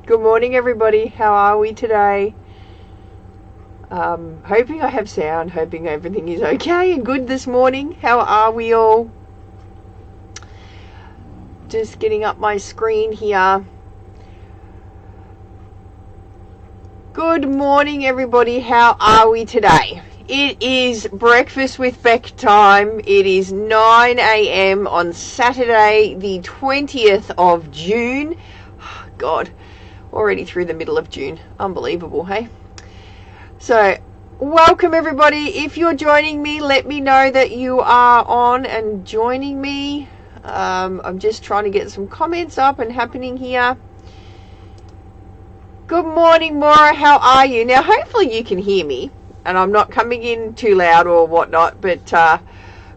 Good morning, everybody. How are we today? Hoping I have sound, hoping everything is okay and good this morning. How are we all? Just getting up my screen here. Good morning, everybody. How are we today? It is breakfast with Beck time. It is 9 a.m. on Saturday, the 20th of June. God, already through the middle of June. Unbelievable, hey? So, welcome everybody. If you're joining me, let me know that you are on and joining me. I'm just trying to get some comments up and happening here. Good morning, Maura. How are you? Now, hopefully you can hear me and I'm not coming in too loud or whatnot, but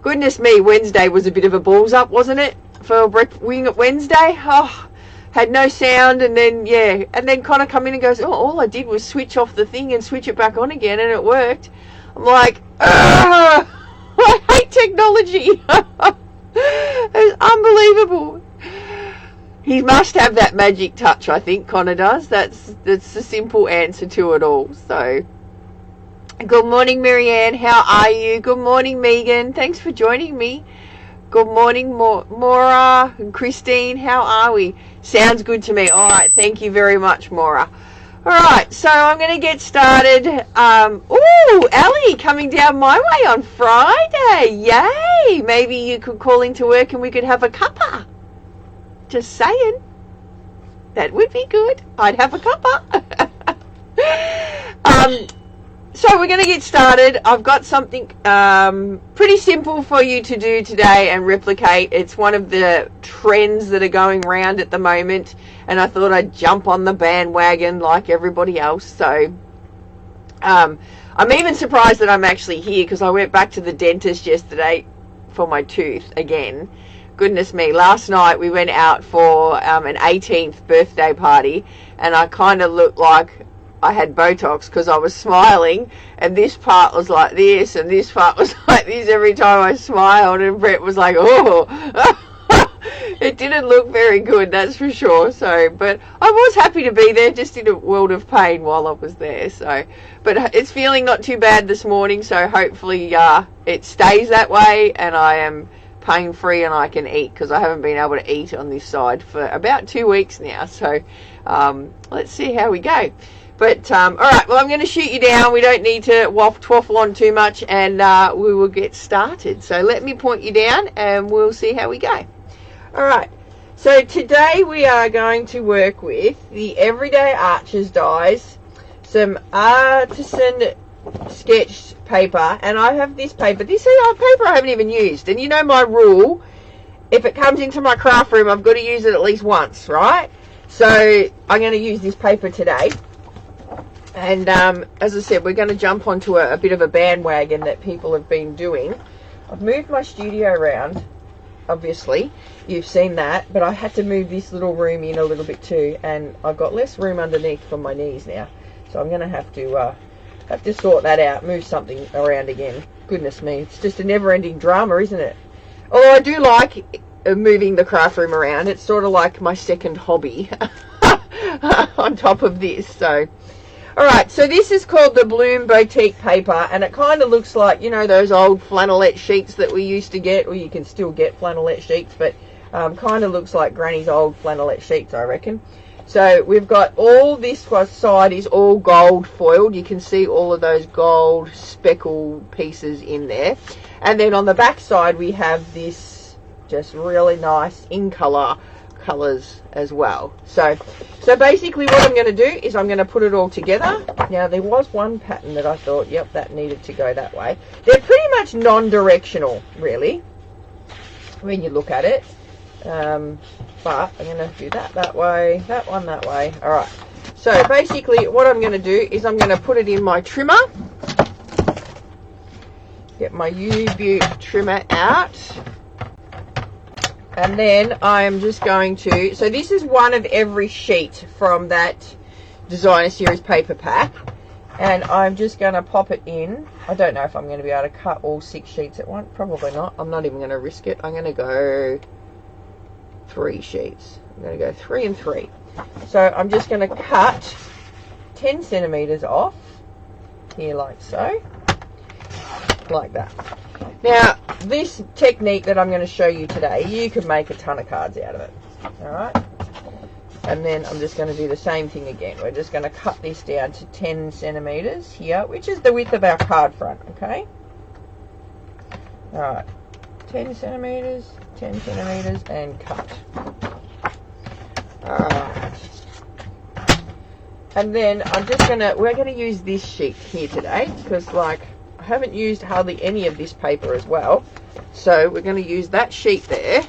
goodness me, Wednesday was a bit of a balls up, wasn't it? For Wing It Wednesday. Oh, had no sound, and then Connor come in and goes, oh, all I did was switch off the thing and switch it back on again, and it worked. I'm like, I hate technology. It's unbelievable. He must have that magic touch, I think Connor does. That's the simple answer to it all. So, good morning, Marianne. How are you? Good morning, Megan. Thanks for joining me. Good morning, Maura and Christine. How are we? Sounds good to me. All right, thank you very much, Maura. All right, so I'm going to get started. Ali coming down my way on Friday. Yay! Maybe you could call into work and we could have a cuppa. Just saying. That would be good. I'd have a cuppa. So we're going to get started. I've got something pretty simple for you to do today and replicate. It's one of the trends that are going around at the moment, and I thought I'd jump on the bandwagon like everybody else. So I'm even surprised that I'm actually here because I went back to the dentist yesterday for my tooth again. Goodness me, last night we went out for an 18th birthday party, and I kind of looked like I had Botox because I was smiling, and this part was like this and this part was like this every time I smiled, and Brett was like, oh. It didn't look very good, that's for sure. So, but I was happy to be there, just in a world of pain while I was there. So, but it's feeling not too bad this morning, so hopefully it stays that way and I am pain free and I can eat, because I haven't been able to eat on this side for about 2 weeks now. So let's see how we go. But, all right, well, I'm going to shoot you down. We don't need to twaffle on too much, and we will get started. So let me point you down, and we'll see how we go. All right, so today we are going to work with the Everyday Archers dies, some artisan sketch paper, and I have this paper. This is paper I haven't even used. And you know my rule, if it comes into my craft room, I've got to use it at least once, right? So I'm going to use this paper today. And as I said, we're going to jump onto a bit of a bandwagon that people have been doing. I've moved my studio around, obviously. You've seen that. But I had to move this little room in a little bit too. And I've got less room underneath for my knees now. So I'm going to have to sort that out, move something around again. Goodness me, it's just a never-ending drama, isn't it? Although I do like moving the craft room around. It's sort of like my second hobby on top of this. So, alright, so this is called the Bloom Boutique paper, and it kind of looks like, you know, those old flannelette sheets that we used to get, or you can still get flannelette sheets, but kind of looks like Granny's old flannelette sheets, I reckon. So we've got all this side is all gold foiled. You can see all of those gold speckle pieces in there. And then on the back side we have this just really nice in colors as well. So basically what I'm going to do is I'm going to put it all together. Now there was one pattern that I thought, yep, that needed to go that way. They're pretty much non-directional really when you look at it. But I'm going to do that way, that one that way. Alright, so basically what I'm going to do is I'm going to put it in my trimmer. Get my U-Butte trimmer out. And then I'm just going to, so this is one of every sheet from that Designer Series paper pack. And I'm just going to pop it in. I don't know if I'm going to be able to cut all 6 sheets at once. Probably not. I'm not even going to risk it. I'm going to go 3 sheets. I'm going to go 3 and 3. So I'm just going to cut 10 centimeters off here, like so, like that. Now, this technique that I'm going to show you today, you could make a ton of cards out of it. All right. And then I'm just going to do the same thing again. We're just going to cut this down to 10 centimeters here, which is the width of our card front, okay? All right, 10 centimeters, and cut. All right. And then we're going to use this sheet here today because, like, I haven't used hardly any of this paper as well. So we're going to use that sheet there.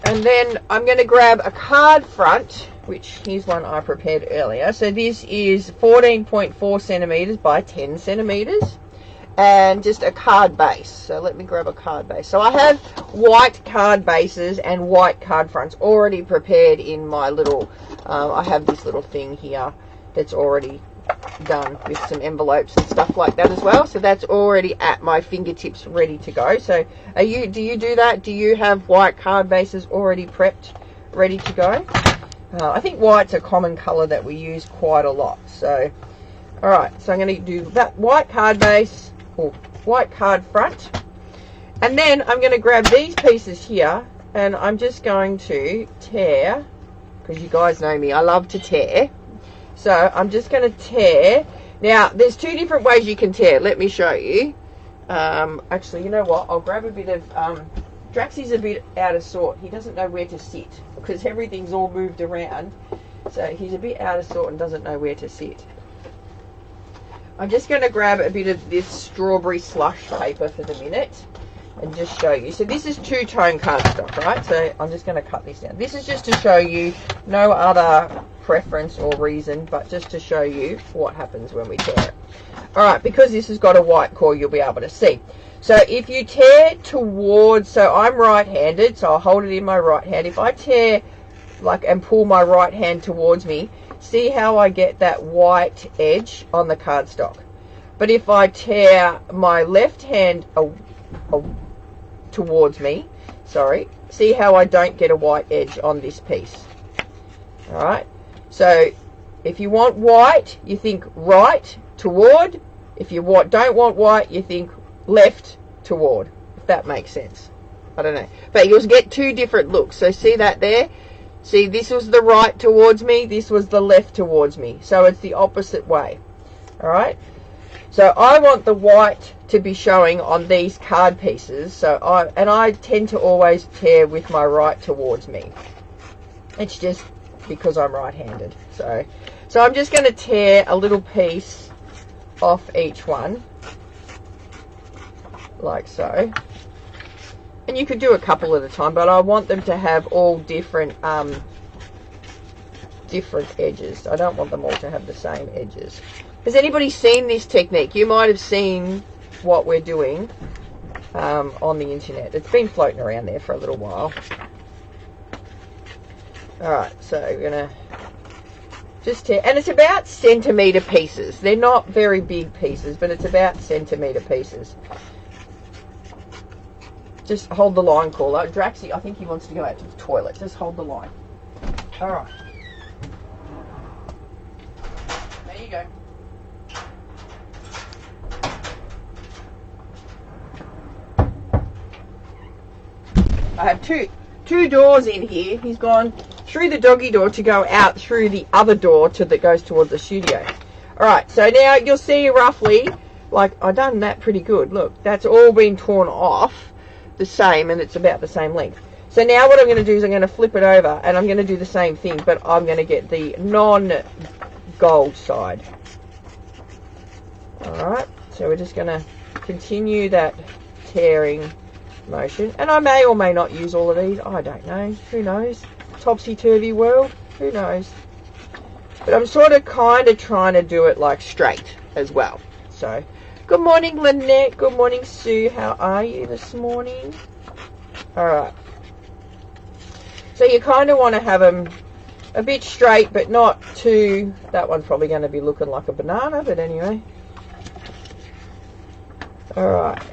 And then I'm going to grab a card front, which here's one I prepared earlier. So this is 14.4 centimeters by 10 centimeters, and just a card base. So let me grab a card base. So I have white card bases and white card fronts already prepared in my little, I have this little thing here that's already done with some envelopes and stuff like that as well. So that's already at my fingertips ready to go. So do you do that? Do you have white card bases already prepped, ready to go? I think white's a common color that we use quite a lot. So, all right, so I'm going to do that white card base, or white card front. And then I'm going to grab these pieces here, and I'm just going to tear, because you guys know me, I love to tear. So I'm just going to tear. Now, there's two different ways you can tear. Let me show you. Actually, you know what? I'll grab a bit of... Draxy's a bit out of sort. He doesn't know where to sit because everything's all moved around. So he's a bit out of sort and doesn't know where to sit. I'm just going to grab a bit of this strawberry slush paper for the minute and just show you. So this is two-tone cardstock, right? So I'm just going to cut this down. This is just to show you, no other preference or reason, but just to show you what happens when we tear it. All right, because this has got a white core, you'll be able to see. So if you tear towards, so I'm right-handed, so I'll hold it in my right hand. If I tear like and pull my right hand towards me, see how I get that white edge on the cardstock. But if I tear my left hand towards me, sorry, see how I don't get a white edge on this piece. All right, so if you want white, you think right toward. If you don't want white, you think left toward, if that makes sense. I don't know, but you'll get two different looks. So see that there? See, this was the right towards me, this was the left towards me, so it's the opposite way. All right, so I want the white to be showing on these card pieces, so I tend to always tear with my right towards me. It's just because I'm right-handed. So I'm just going to tear a little piece off each one, like so. And you could do a couple at a time, but I want them to have all different edges. I don't want them all to have the same edges. Has anybody seen this technique? You might have seen what we're doing on the internet. It's been floating around there for a little while. Alright, so we're going to just tear, and it's about centimetre pieces. They're not very big pieces, but it's about centimetre pieces. Just hold the line, caller. Draxy, I think he wants to go out to the toilet. Just hold the line. Alright. There you go. I have two doors in here. He's gone through the doggy door to go out through the other door that goes towards the studio. Alright, so now you'll see roughly, like, I've done that pretty good. Look, that's all been torn off the same, and it's about the same length. So now what I'm going to do is I'm going to flip it over, and I'm going to do the same thing, but I'm going to get the non-gold side. Alright, so we're just going to continue that tearing motion, and I may or may not use all of these. I don't know. Who knows? Topsy-turvy world. Who knows? But I'm sort of kind of trying to do it like straight as well. So, good morning, Lynette. Good morning, Sue. How are you this morning? Alright. So you kind of want to have them a bit straight, but not too... That one's probably going to be looking like a banana, but anyway. Alright.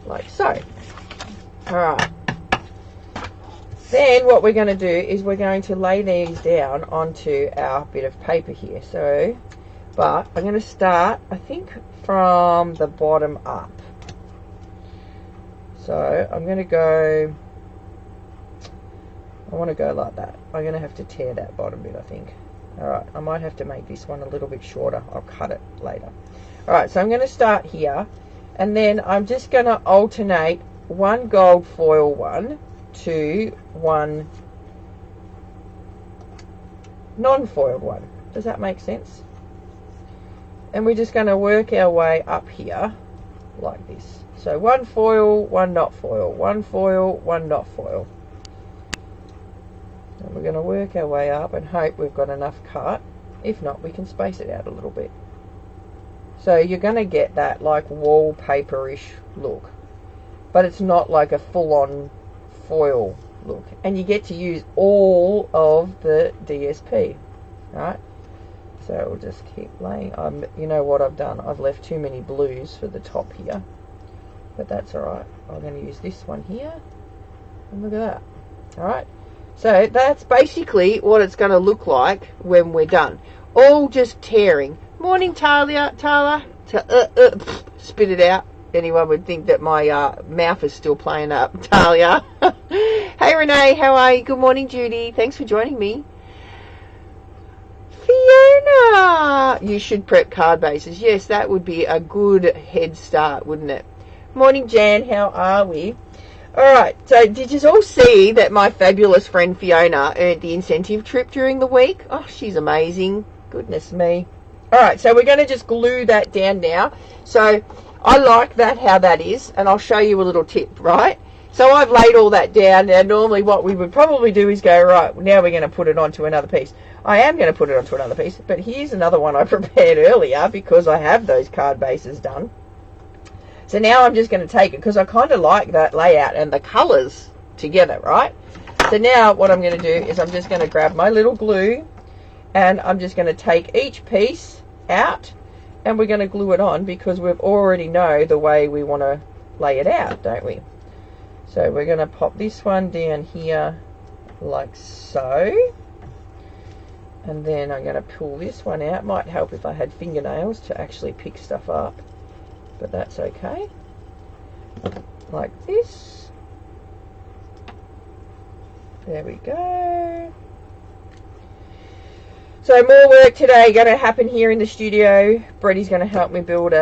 Like so. Alright. Then what we're going to do is we're going to lay these down onto our bit of paper here. So, but I'm going to start, I think, from the bottom up. So I'm going to go, I want to go like that. I'm going to have to tear that bottom bit, I think. Alright, I might have to make this one a little bit shorter. I'll cut it later. Alright, so I'm going to start here. And then I'm just going to alternate one gold foil one to one non-foiled one. Does that make sense? And we're just going to work our way up here like this. So one foil, one not foil, one foil, one not foil. And we're going to work our way up and hope we've got enough cut. If not, we can space it out a little bit. So you're going to get that like wallpaper-ish look. But it's not like a full-on foil look. And you get to use all of the DSP. Right? So we'll just keep laying. You know what I've done? I've left too many blues for the top here. But that's alright. I'm going to use this one here. And look at that. Alright? So that's basically what it's going to look like when we're done. All just tearing. Morning, Talia. Spit it out. Anyone would think that my mouth is still playing up. Talia. Hey, Renee. How are you? Good morning, Judy. Thanks for joining me. Fiona. You should prep card bases. Yes, that would be a good head start, wouldn't it? Morning, Jan. How are we? Alright, so did you all see that my fabulous friend Fiona earned the incentive trip during the week? Oh, she's amazing. Goodness me. Alright, so we're going to just glue that down now. So I like that, how that is, and I'll show you a little tip, right? So I've laid all that down. Now normally what we would probably do is go, right, now we're going to put it onto another piece. I am going to put it onto another piece, but here's another one I prepared earlier because I have those card bases done. So now I'm just going to take it because I kind of like that layout and the colours together, right? So now what I'm going to do is I'm just going to grab my little glue and I'm just going to take each piece out and we're going to glue it on because we already know the way we want to lay it out, don't we? So we're going to pop this one down here like so. And then I'm going to pull this one out. Might help if I had fingernails to actually pick stuff up. But that's okay. Like this. There we go. So more work today going to happen here in the studio. Bretti's going to help me build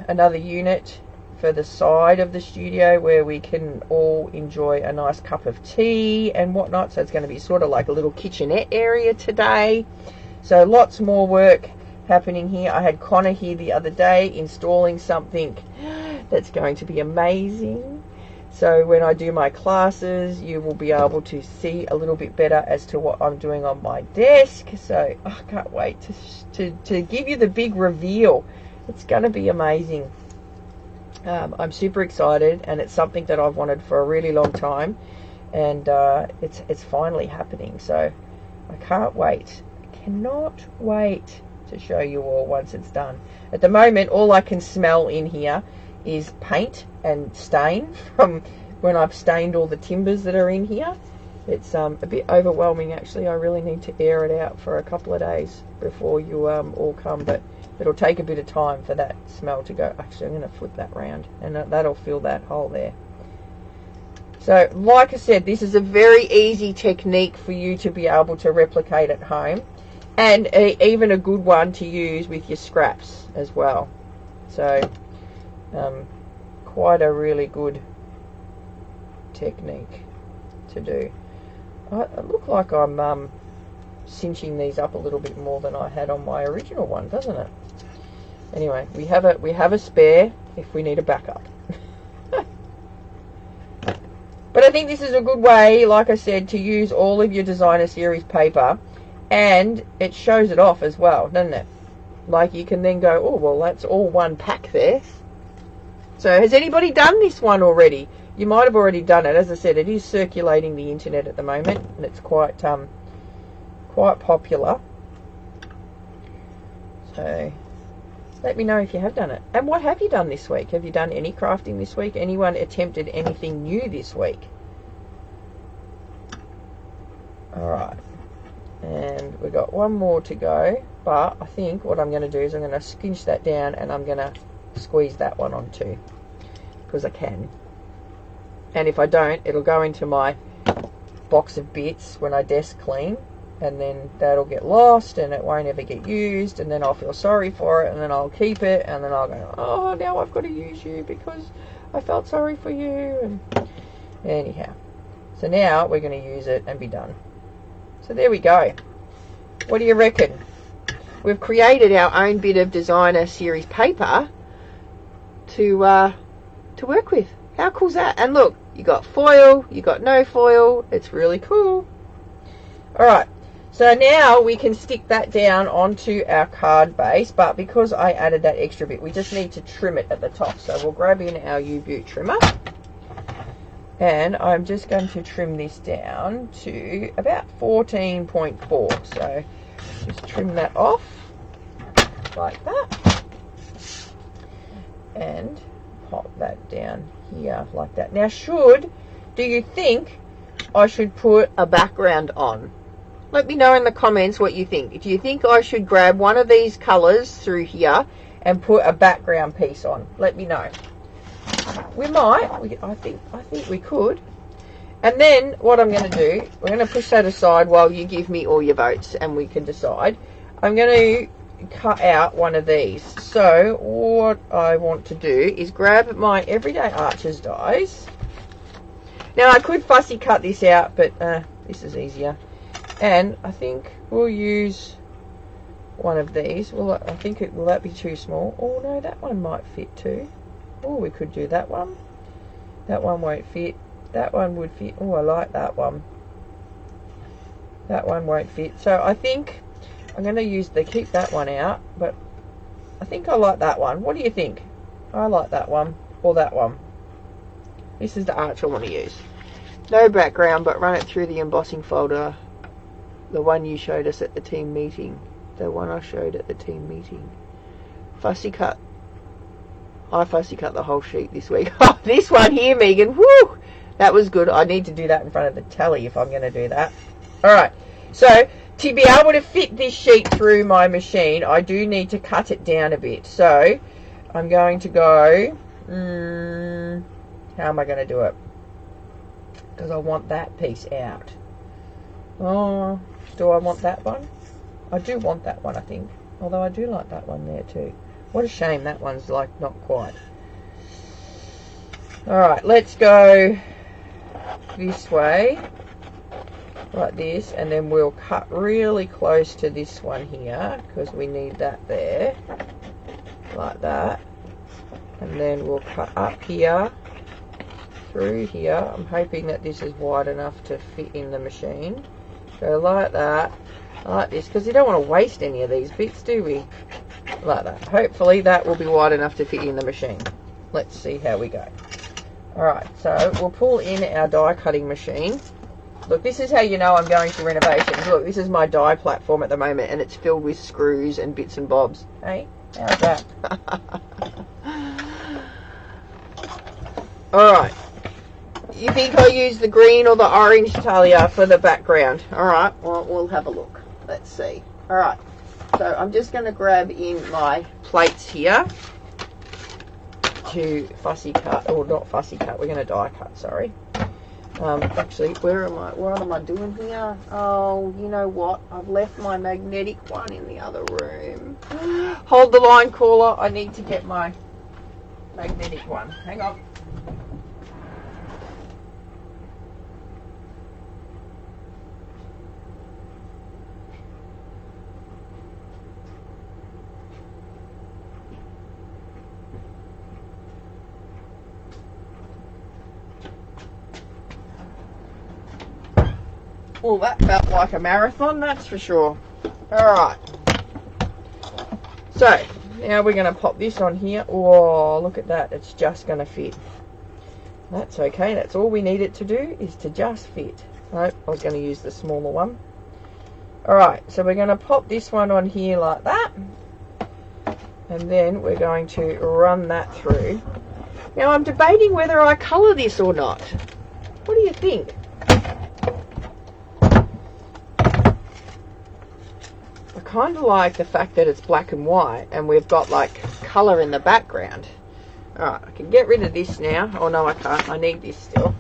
another unit for the side of the studio where we can all enjoy a nice cup of tea and whatnot. So it's going to be sort of like a little kitchenette area today. So lots more work happening here. I had Connor here the other day installing something that's going to be amazing. So when I do my classes, you will be able to see a little bit better as to what I'm doing on my desk. So I can't wait to give you the big reveal. It's going to be amazing. I'm super excited, and it's something that I've wanted for a really long time, and it's finally happening. So I can't wait. I cannot wait to show you all once it's done. At the moment, all I can smell in here is paint and stain from when I've stained all the timbers that are in here. It's a bit overwhelming, actually. I really need to air it out for a couple of days before you all come, but it'll take a bit of time for that smell to go. Actually, I'm going to flip that round, and that'll fill that hole there. So, like I said, this is a very easy technique for you to be able to replicate at home, and even a good one to use with your scraps as well. So quite a really good technique to do. I look like I'm cinching these up a little bit more than I had on my original one, doesn't it? Anyway, we have a spare if we need a backup. But I think this is a good way, like I said, to use all of your designer series paper. And it shows it off as well, doesn't it? Like you can then go, oh, well, that's all one pack there. So has anybody done this one already? You might have already done it. As I said, it is circulating the internet at the moment, and it's quite popular. So let me know if you have done it. And what have you done this week? Have you done any crafting this week? Anyone attempted anything new this week? Alright, and we've got one more to go, but I think what I'm going to do is I'm going to squinch that down and I'm going to squeeze that one on too, because I can. And if I don't, it'll go into my box of bits when I desk clean, and then that'll get lost and it won't ever get used, and then I'll feel sorry for it, and then I'll keep it, and then I'll go, oh, now I've got to use you because I felt sorry for you. And anyhow, so now we're going to use it and be done. So there we go. What do you reckon? We've created our own bit of designer series paper to work with. How cool's that? And look, you got foil, you got no foil. It's really cool. Alright, so now we can stick that down onto our card base, but because I added that extra bit, we just need to trim it at the top. So we'll grab in our U-Boot trimmer, and I'm just going to trim this down to about 14.4. So just trim that off like that, and pop that down here like that. Now, do you think I should put a background on? Let me know in the comments what you think. Do you think I should grab one of these colors through here and put a background piece on? Let me know. We might. I think we could. And then what I'm going to do, we're going to push that aside while you give me all your votes and we can decide. I'm going to cut out one of these. So what I want to do is grab my Everyday Archers dies. Now I could fussy cut this out, but this is easier. And I think we'll use one of these. Will that be too small? Oh no, that one might fit too. Oh, we could do that one. That one won't fit. That one would fit. Oh, I like that one. That one won't fit. So I think I'm going to keep that one out, but I think I like that one. What do you think? I like that one, or that one. This is the arch I want to use. No background, but run it through the embossing folder. The one you showed us at the team meeting. The one I showed at the team meeting. Fussy cut. I fussy cut the whole sheet this week. Oh, this one here, Megan. Woo! That was good. I need to do that in front of the tally if I'm going to do that. Alright, so to be able to fit this sheet through my machine, I do need to cut it down a bit. So I'm going to go, how am I going to do it? Because I want that piece out. Oh, do I want that one? I do want that one, I think. Although I do like that one there too. What a shame that one's like not quite. Alright, let's go this way. Like this. And then we'll cut really close to this one here. Because we need that there. Like that. And then we'll cut up here. Through here. I'm hoping that this is wide enough to fit in the machine. Go like that. Like this. Because you don't want to waste any of these bits, do we? Like that. Hopefully that will be wide enough to fit in the machine. Let's see how we go. Alright, so we'll pull in our die cutting machine. Look, this is how you know I'm going through renovations. Look, this is my die platform at the moment, and it's filled with screws and bits and bobs. Hey, how's that? Alright. You think I'll use the green or the orange, Talia, for the background? Alright, well, we'll have a look. Let's see. Alright. So I'm just going to grab in my plates here to fussy cut, or not fussy cut, we're going to die cut, sorry. Actually, what am I doing here? Oh, you know what? I've left my magnetic one in the other room. Hold the line, caller. I need to get my magnetic one. Hang on. Well, that felt like a marathon, that's for sure. Alright. So, now we're going to pop this on here. Oh, look at that. It's just going to fit. That's okay. That's all we need it to do, is to just fit. Nope, I was going to use the smaller one. Alright, so we're going to pop this one on here like that. And then we're going to run that through. Now, I'm debating whether I colour this or not. What do you think? kind of like the fact that it's black and white and we've got like colour in the background. Alright, I can get rid of this now. Oh no, I can't. I need this still.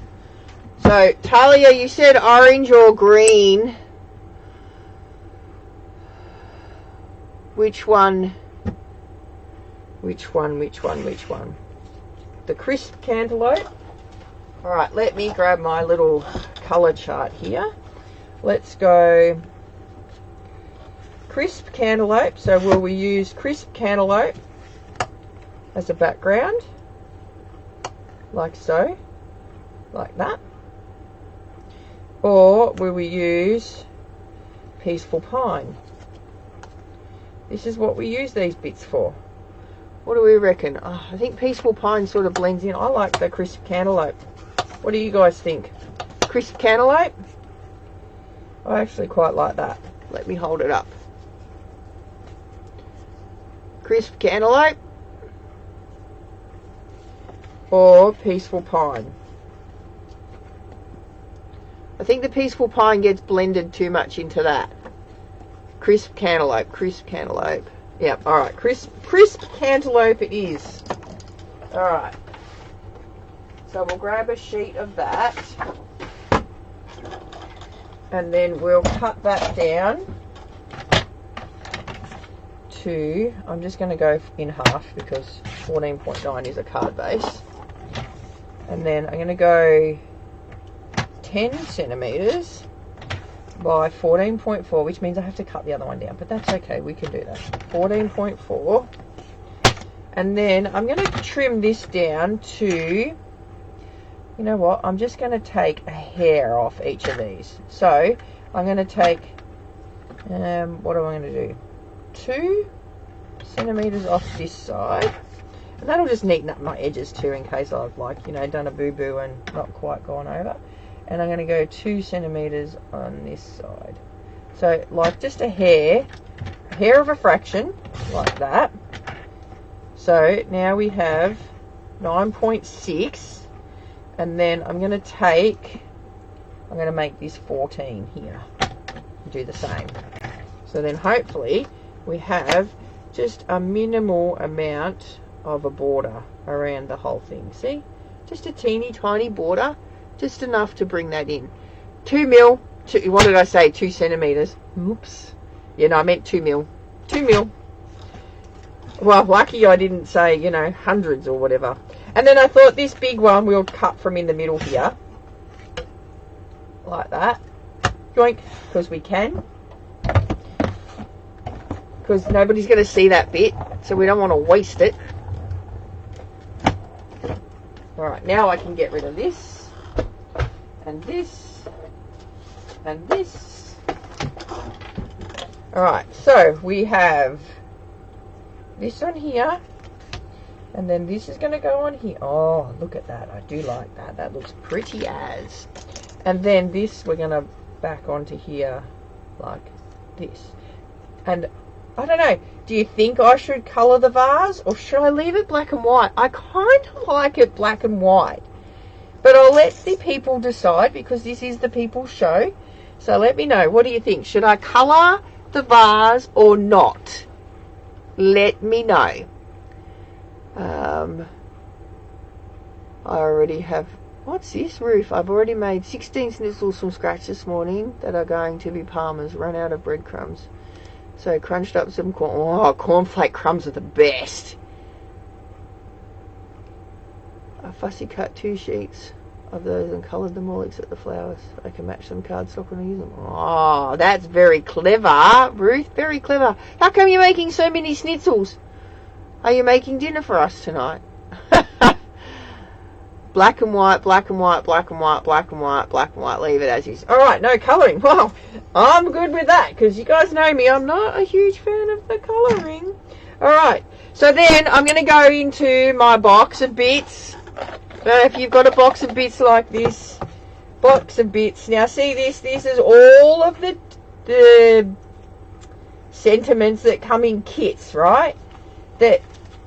So, Talia, you said orange or green. Which one? Which one? The crisp cantaloupe. Alright, let me grab my little colour chart here. Let's go crisp cantaloupe. So will we use crisp cantaloupe as a background? Like so. Like that. Or will we use peaceful pine? This is what we use these bits for. What do we reckon? Oh, I think peaceful pine sort of blends in. I like the crisp cantaloupe. What do you guys think? Crisp cantaloupe? I actually quite like that. Let me hold it up. Crisp cantaloupe or peaceful pine? I think the peaceful pine gets blended too much into that. Crisp cantaloupe, crisp cantaloupe. Yep, alright, crisp cantaloupe it is. Alright. So we'll grab a sheet of that. And then we'll cut that down to, I'm just going to go in half because 14.9 is a card base. And then I'm going to go 10 centimetres by 14.4, which means I have to cut the other one down, but that's okay, we can do that. 14.4. And then I'm going to trim this down to, you know what, I'm just going to take a hair off each of these. So I'm going to take, what am I going to do? 2 centimetres off this side. And that'll just neaten up my edges too in case I've, like, you know, done a boo-boo and not quite gone over. And I'm going to go 2 centimetres on this side. So, like, just a hair of a fraction, like that. So, now we have 9.6. And then I'm going to make this 14 here. Do the same. So then hopefully we have just a minimal amount of a border around the whole thing. See? Just a teeny tiny border. Just enough to bring that in. 2 mil. What did I say? 2 centimetres. Oops. Yeah, no, I meant 2 mil. 2 mil. Well, lucky I didn't say, you know, hundreds or whatever. And then I thought this big one we'll cut from in the middle here. Like that. Joink. Because we can. Because nobody's going to see that bit. So we don't want to waste it. Alright, now I can get rid of this. And this, and this. Alright, so we have this on here, and then this is going to go on here. Oh, look at that. I do like that. That looks pretty as. And then this we're going to back onto here like this. And I don't know, do you think I should colour the vase or should I leave it black and white? I kind of like it black and white. But I'll let the people decide because this is the people's show. So let me know. What do you think? Should I colour the vase or not? Let me know. I already have... What's this roof? I've already made 16 snizzles from scratch this morning that are going to be Palmer's. Run out of breadcrumbs. So crunched up some corn... Oh, cornflake crumbs are the best. I fussy cut 2 sheets of those and coloured them all except the flowers. I can match some cardstock when I use them. Oh, that's very clever, Ruth. Very clever. How come you're making so many schnitzels? Are you making dinner for us tonight? Black and white, black and white, black and white, black and white, black and white. Leave it as is. Alright, no colouring. Well, I'm good with that because you guys know me. I'm not a huge fan of the colouring. Alright, so then I'm going to go into my box of bits. So if you've got a box of bits like this, box of bits. Now see this is all of the sentiments that come in kits, right? That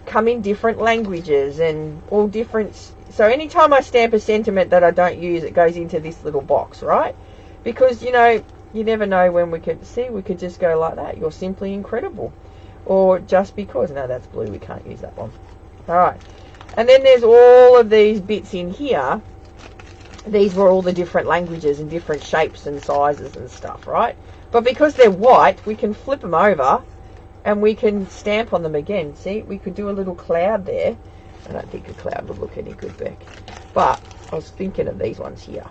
come in different languages and all different. So anytime I stamp a sentiment that I don't use, it goes into this little box, right? Because, you know, You never know when we could just go like that. You're simply incredible. Or just because. No, that's blue. We can't use that one. Alright. And then there's all of these bits in here. These were all the different languages and different shapes and sizes and stuff, right? But because they're white, we can flip them over and we can stamp on them again. See, we could do a little cloud there. I don't think a cloud would look any good, Beck. But I was thinking of these ones here.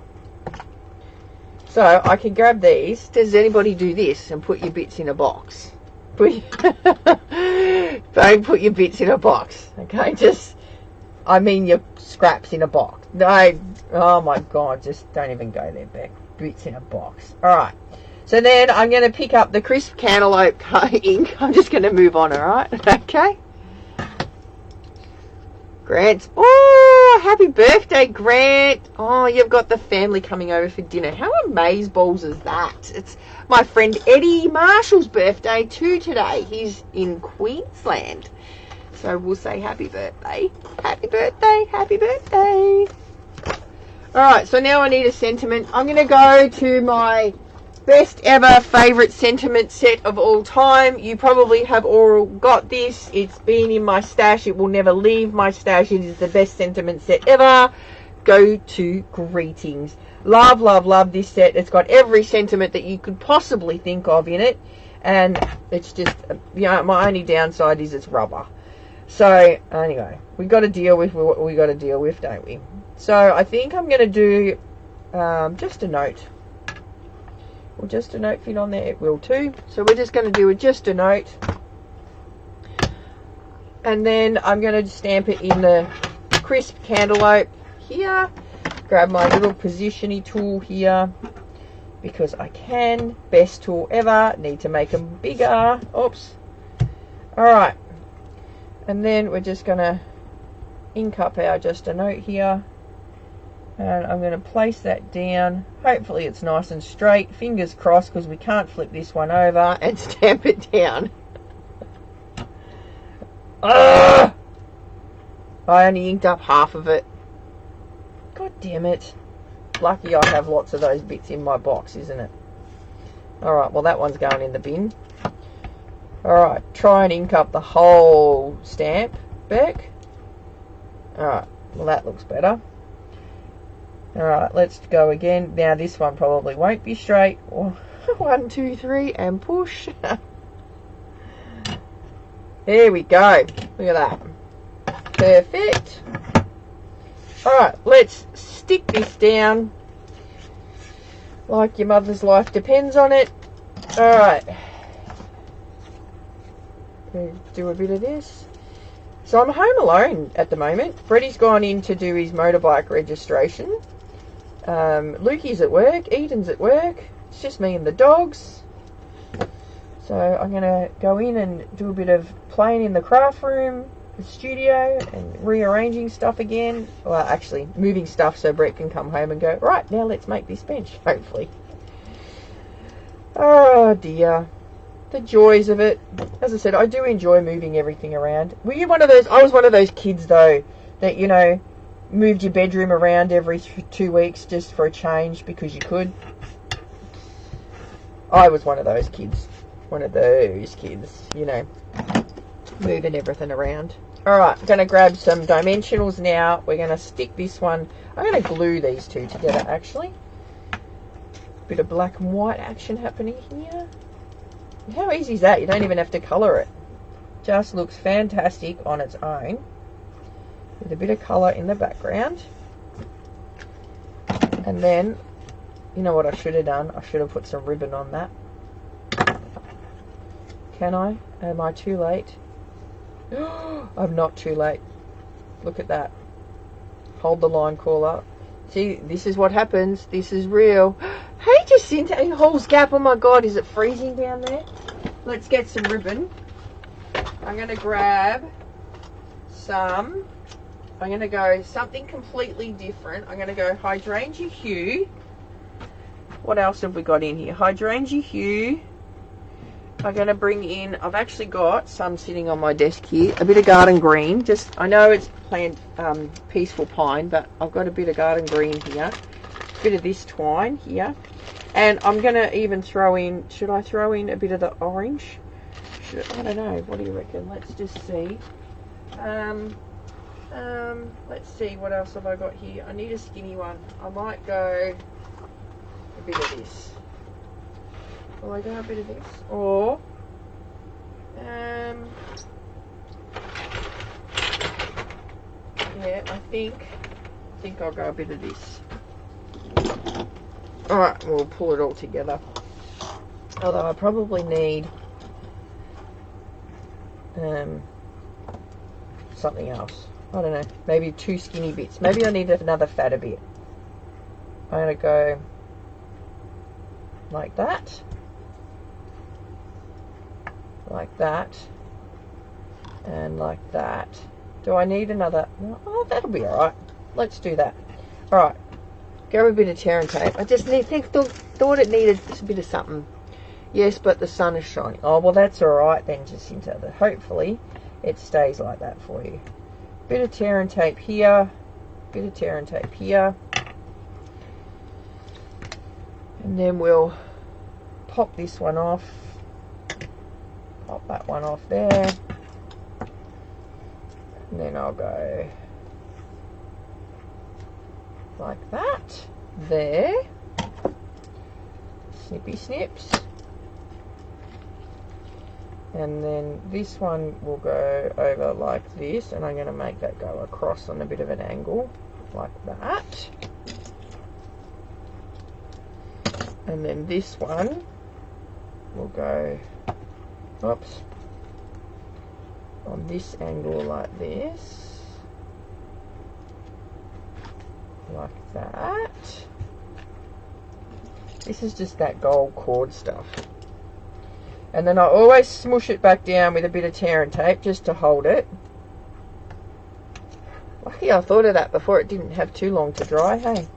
So I can grab these. Does anybody do this and put your bits in a box? Don't put your bits in a box, okay? I mean your scraps in a box. No, oh my God, just don't even go there, Beck. Bits in a box. All right. So then I'm going to pick up the crisp cantaloupe ink. I'm just going to move on, all right? Okay. Grant. Oh, happy birthday, Grant. Oh, you've got the family coming over for dinner. How amazeballs is that? It's my friend Eddie Marshall's birthday too today. He's in Queensland. So we'll say happy birthday. Happy birthday. Happy birthday. All right, so now I need a sentiment. I'm going to go to my best ever favourite sentiment set of all time. You probably have all got this. It's been in my stash. It will never leave my stash. It is the best sentiment set ever. Go to Greetings. Love, love, love this set. It's got every sentiment that you could possibly think of in it. And it's just, you know, my only downside is it's rubber. So, anyway, we got to deal with what we got to deal with, don't we? So, I think I'm going to do just a note. Will just a note fit on there? It will too. So we're just going to do just a note. And then I'm going to stamp it in the crisp cantaloupe here. Grab my little positiony tool here. Because I can. Best tool ever. Need to make them bigger. Oops. Alright. And then we're just going to ink up our just a note here. And I'm going to place that down. Hopefully it's nice and straight. Fingers crossed, because we can't flip this one over, and stamp it down. I only inked up half of it. God damn it. Lucky I have lots of those bits in my box, isn't it? Alright, well that one's going in the bin. Alright, try and ink up the whole stamp, Beck. Alright, well that looks better. Alright, let's go again. Now this one probably won't be straight. 1, 2, 3 and push. There we go. Look at that. Perfect. Alright, let's stick this down like your mother's life depends on it. Alright. Do a bit of this. So I'm home alone at the moment. Freddie's gone in to do his motorbike registration. Lukey's at work. Eden's at work. It's just me and the dogs. So I'm going to go in and do a bit of playing in the craft room, the studio, and rearranging stuff again. Well, actually, moving stuff so Brett can come home and go, right, now let's make this bench, hopefully. Oh, dear. The joys of it. As I said, I do enjoy moving everything around. Were you one of those? I was one of those kids, though, that, you know, moved your bedroom around every 2 weeks just for a change because you could. I was one of those kids. One of those kids, you know, moving everything around. Alright, I'm going to grab some dimensionals now. We're going to stick this one. I'm going to glue these two together, actually. Bit of black and white action happening here. And how easy is that? You don't even have to colour it. Just looks fantastic on its own. With a bit of colour in the background. And then, you know what I should have done? I should have put some ribbon on that. Can I? Am I too late? I'm not too late. Look at that. Hold the line caller. See, this is what happens. This is real. Hey, Jacinta. Hey, Halls Gap. Oh my God, is it freezing down there? Let's get some ribbon. I'm going to grab some. I'm going to go something completely different. I'm going to go Hydrangea Hue. What else have we got in here? Hydrangea Hue. I'm going to bring in, I've actually got some sitting on my desk here, a bit of garden green. Just, I know it's plant peaceful pine, but I've got a bit of garden green here. A bit of this twine here. And I'm going to even throw in, should I throw in a bit of the orange? I don't know, what do you reckon? Let's just see. Let's see, what else have I got here? I need a skinny one. I might go a bit of this. Will I go a bit of this? Or, yeah, I think I'll go a bit of this. Alright, we'll pull it all together. Although I probably need something else. I don't know, maybe 2 skinny bits. Maybe I need another fatter bit. I'm going to go like that, and like that. Do I need another? Oh, that'll be alright. Let's do that. Alright, go a bit of tear and tape. I just thought it needed just a bit of something. Yes, but the sun is shining. Oh, well, that's alright then, Jacinta. Hopefully it stays like that for you. Bit of tear and tape here, bit of tear and tape here, and then we'll pop this one off, pop that one off there, and then I'll go like that, there, snippy snips. And then this one will go over like this, and I'm going to make that go across on a bit of an angle, like that. And then this one will go, oops, on this angle like this, like that. This is just that gold cord stuff. And then I always smush it back down with a bit of tear and tape just to hold it. Lucky I thought of that before it didn't have too long to dry, hey?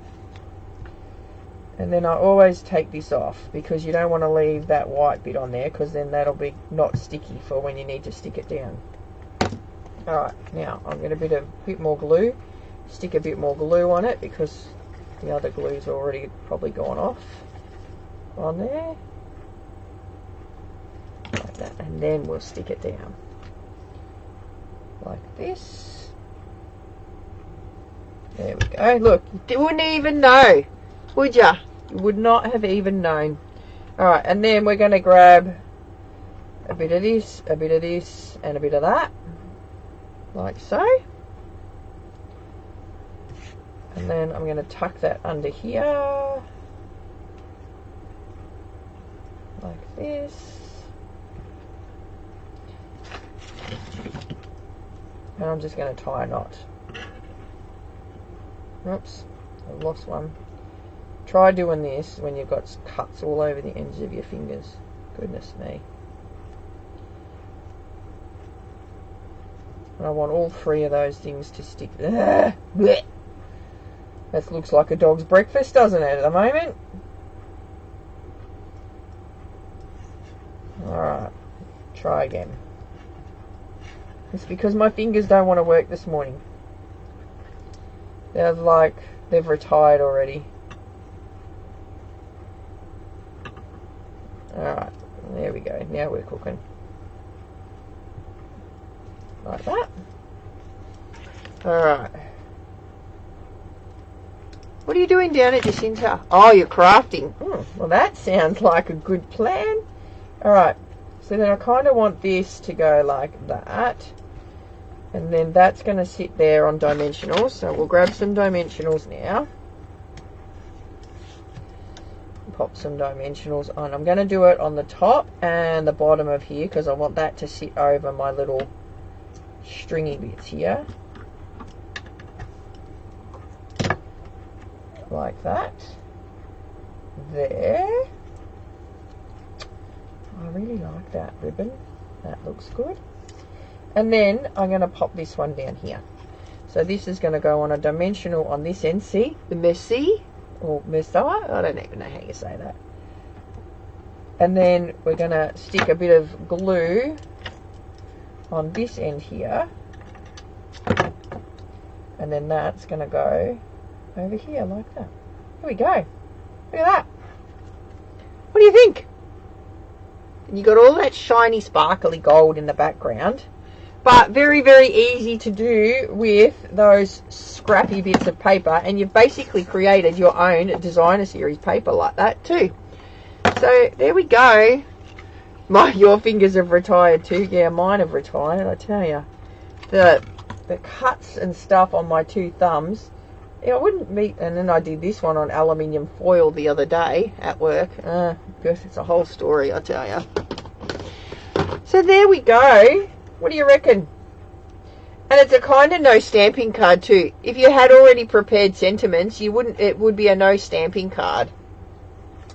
And then I always take this off because you don't want to leave that white bit on there, because then that'll be not sticky for when you need to stick it down. Alright, now I'm going to get a bit more glue. Stick a bit more glue on it because the other glue's already probably gone off on there. Like that, and then we'll stick it down like this. There we go. Look, you wouldn't even know, would ya? You would not have even known. Alright, and then we're going to grab a bit of this, a bit of this, and a bit of that, like so. And then I'm going to tuck that under here like this. And I'm just going to tie a knot. Oops, I lost one. Try doing this when you've got cuts all over the ends of your fingers. Goodness me. And I want all 3 of those things to stick. That looks like a dog's breakfast, doesn't it, at the moment? Alright, try again. It's because my fingers don't want to work this morning. They've retired already. Alright, there we go. Now we're cooking. Like that. Alright. What are you doing down at Jacinta? Oh, you're crafting. Well, that sounds like a good plan. Alright, so then I kind of want this to go like that. And then that's going to sit there on dimensionals. So we'll grab some dimensionals now. Pop some dimensionals on. I'm going to do it on the top and the bottom of here because I want that to sit over my little stringy bits here. Like that. There. I really like that ribbon. That looks good. And then I'm going to pop this one down here. So this is going to go on a dimensional on this end. See? The Messi? Or Messiah? I don't even know how you say that. And then we're going to stick a bit of glue on this end here. And then that's going to go over here like that. Here we go. Look at that. You got all that shiny, sparkly gold in the background. But very, very easy to do with those scrappy bits of paper. And you've basically created your own designer series paper like that too. So there we go. Your fingers have retired too. Yeah, mine have retired, I tell you. The cuts and stuff on my two thumbs. Yeah, I wouldn't meet. And then I did this one on aluminium foil the other day at work. Gosh, it's a whole story, I tell you. So there we go. What do you reckon? And it's a kind of no stamping card too. If you had already prepared sentiments, you wouldn't. It would be a no stamping card.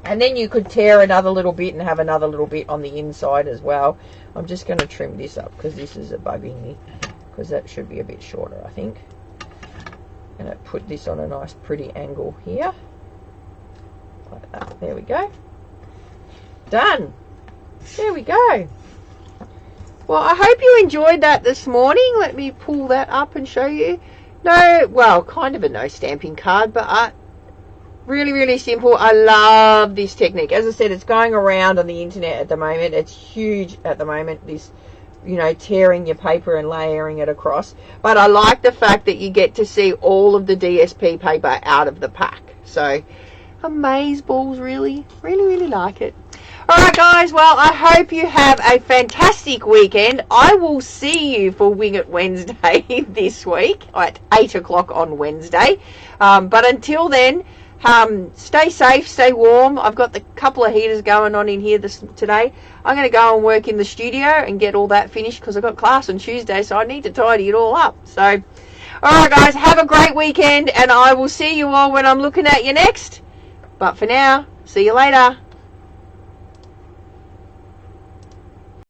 And then you could tear another little bit and have another little bit on the inside as well. I'm just going to trim this up because this is bugging me. Because that should be a bit shorter, I think. And I put this on a nice pretty angle here. Like that. There we go. Done. There we go. Well, I hope you enjoyed that this morning. Let me pull that up and show you. No, well, kind of a no stamping card, but really, really simple. I love this technique. As I said, it's going around on the internet at the moment. It's huge at the moment, this, you know, tearing your paper and layering it across. But I like the fact that you get to see all of the DSP paper out of the pack. So, amazeballs, really, really like it. Alright guys, well, I hope you have a fantastic weekend. I will see you for Wing It Wednesday this week at 8 o'clock on Wednesday. But until then, stay safe, stay warm. I've got the couple of heaters going on in here today. I'm going to go and work in the studio and get all that finished because I've got class on Tuesday, so I need to tidy it all up. So, alright guys, have a great weekend and I will see you all when I'm looking at you next. But for now, see you later.